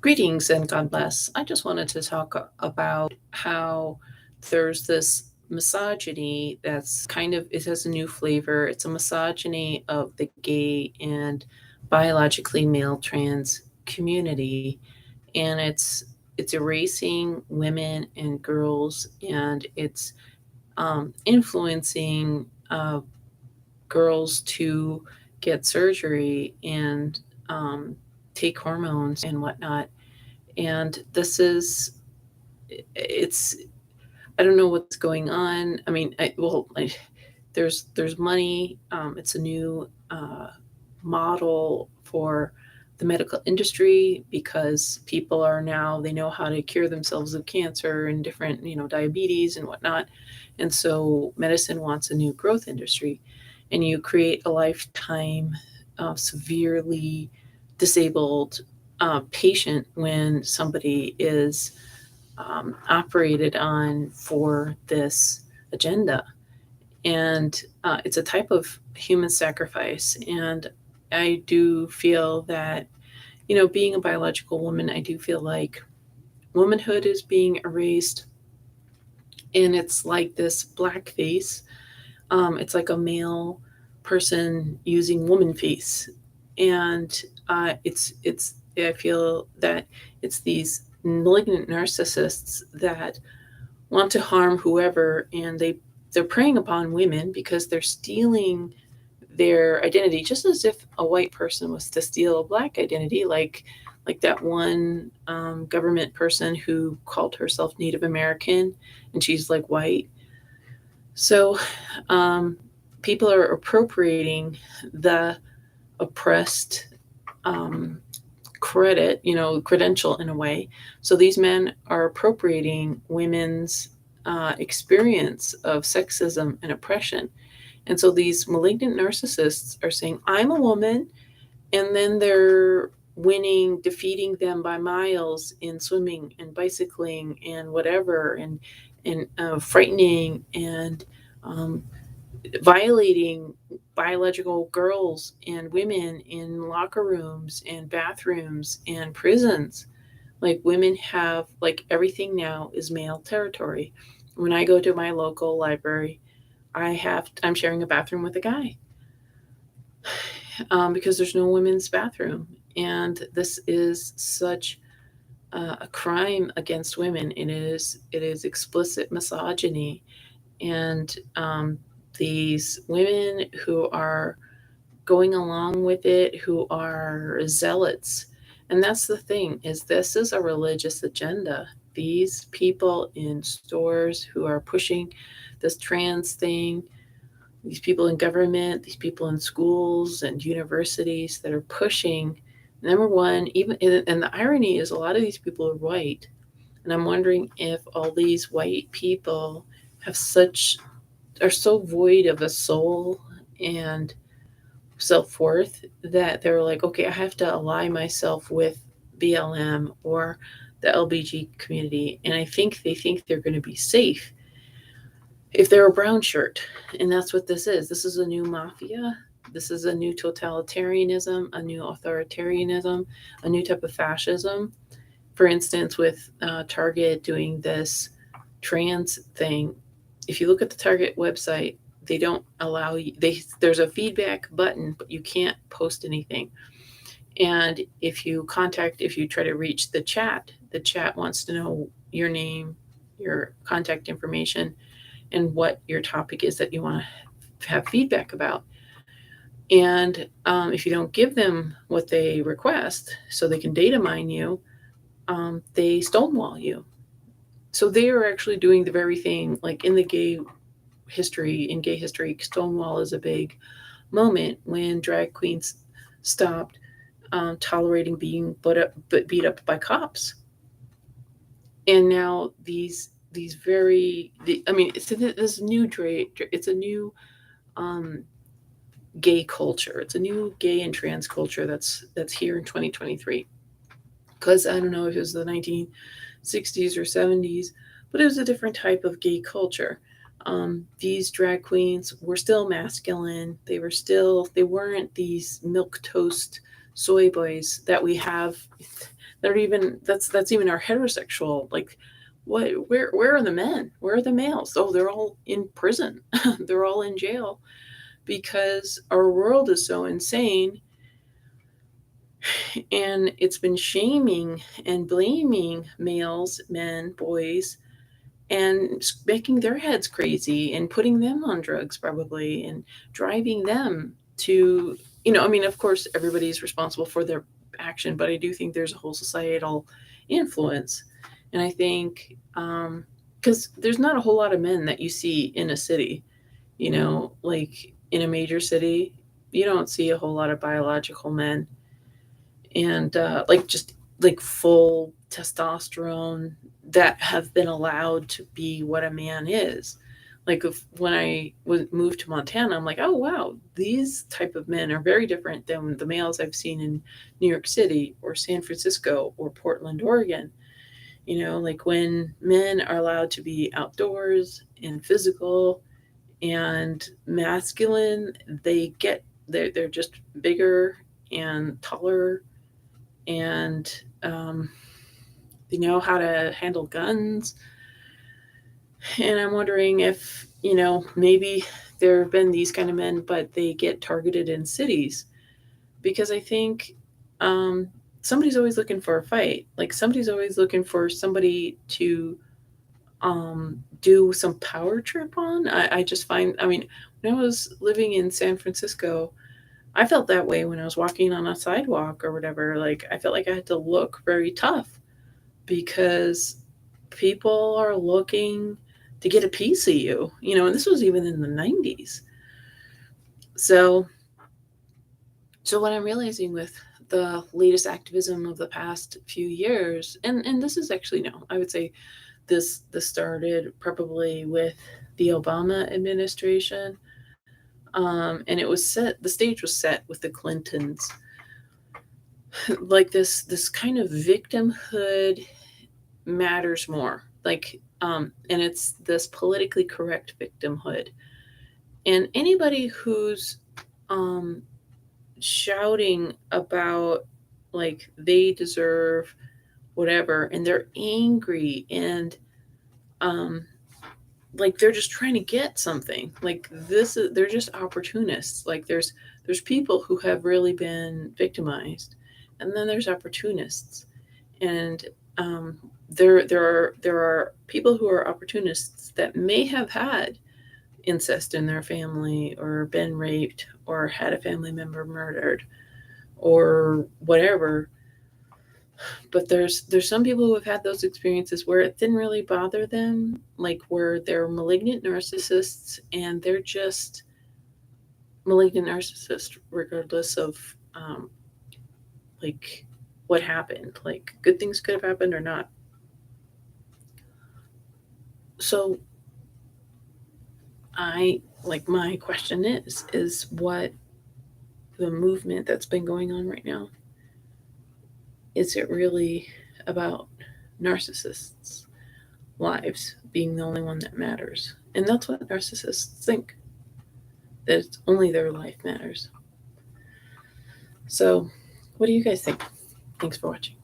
Greetings and God bless. I just wanted to talk about how there's this misogyny that's it has a new flavor. It's a misogyny of the gay and biologically male trans community. And it's erasing women and girls, and it's influencing girls to get surgery and um, take hormones and whatnot. And it's I don't know what's going on. I mean, there's money. It's a new model for the medical industry because people are now, they know how to cure themselves of cancer and different, diabetes and whatnot. And so medicine wants a new growth industry, and you create a lifetime severely disabled patient when somebody is operated on for this agenda. And it's a type of human sacrifice. And I do feel that, being a biological woman, I do feel like womanhood is being erased. And it's like this blackface. It's like a male person using woman face. And I feel that it's these malignant narcissists that want to harm whoever, and they're preying upon women because they're stealing their identity, just as if a white person was to steal a black identity, like that one government person who called herself Native American, and she's like white. So um, people are appropriating the oppressed um, credential in a way. So these men are appropriating women's experience of sexism and oppression. And so these malignant narcissists are saying, I'm a woman, and then they're defeating them by miles in swimming and bicycling and whatever, and frightening and um, violating biological girls and women in locker rooms and bathrooms and prisons. Like, women have, like, everything now is male territory. When I go to my local library, I'm sharing a bathroom with a guy, because there's no women's bathroom. And this is such a crime against women. It is explicit misogyny. And these women who are going along with it, who are zealots. And that's the thing, is this is a religious agenda. These people in stores who are pushing this trans thing, these people in government, these people in schools and universities that are pushing, number one, even, and the irony is a lot of these people are white. And I'm wondering if all these white people have such are so void of a soul and self-worth that they're like, okay, I have to ally myself with BLM or the LBG community. And they think they're going to be safe if they're a brown shirt. And that's what this is. This is a new mafia. This is a new totalitarianism, a new authoritarianism, a new type of fascism. For instance, with Target doing this trans thing, if you look at the Target website, they don't allow you. There's a feedback button, but you can't post anything. And if you try to reach the chat wants to know your name, your contact information, and what your topic is that you want to have feedback about. And if you don't give them what they request, so they can data mine you, they stonewall you. So they are actually doing the very thing, like in gay history, Stonewall is a big moment when drag queens stopped tolerating being beat up by cops. And now this new it's a new um, gay culture. It's a new gay and trans culture that's here in 2023. Because I don't know if it was the 1960s or 70s, but it was a different type of gay culture. These drag queens were still masculine. They weren't these milk toast soy boys that we have that are even that's even our heterosexual, like, where are the men? Where are the males? Oh, they're all in prison. They're all in jail because our world is so insane, and it's been shaming and blaming males, men, boys, and making their heads crazy and putting them on drugs probably and driving them to, I mean, of course everybody's responsible for their action, but I do think there's a whole societal influence. And I think because there's not a whole lot of men that you see in a city, like in a major city, you don't see a whole lot of biological men, and like just like full testosterone that have been allowed to be what a man is. Like when I moved to Montana, I'm like, oh wow, these type of men are very different than the males I've seen in New York City or San Francisco or Portland, Oregon. Like when men are allowed to be outdoors and physical and masculine, they're just bigger and taller, and they know how to handle guns. And I'm wondering if, maybe there have been these kind of men, but they get targeted in cities because I think somebody's always looking for a fight. Like somebody's always looking for somebody to do some power trip on. I just find, I mean, when I was living in San Francisco, I felt that way when I was walking on a sidewalk or whatever. Like I felt like I had to look very tough because people are looking to get a piece of you, and this was even in the 90s. So what I'm realizing with the latest activism of the past few years, and this is actually, no, I would say this started probably with the Obama administration, and it was set. The stage was set with the Clintons, like this kind of victimhood matters more, like, and it's this politically correct victimhood, and anybody who's shouting about like they deserve whatever, and they're angry, and like they're just trying to get something, like they're just opportunists. Like there's people who have really been victimized, and then there's opportunists, and um, there are people who are opportunists that may have had incest in their family or been raped or had a family member murdered or whatever. But there's some people who have had those experiences where it didn't really bother them, like where they're malignant narcissists and they're just malignant narcissists regardless of like what happened. Like good things could have happened or not. So my question is what the movement that's been going on right now, is it really about narcissists' lives being the only one that matters? And that's what narcissists think, that it's only their life matters. So, what do you guys think? Thanks for watching.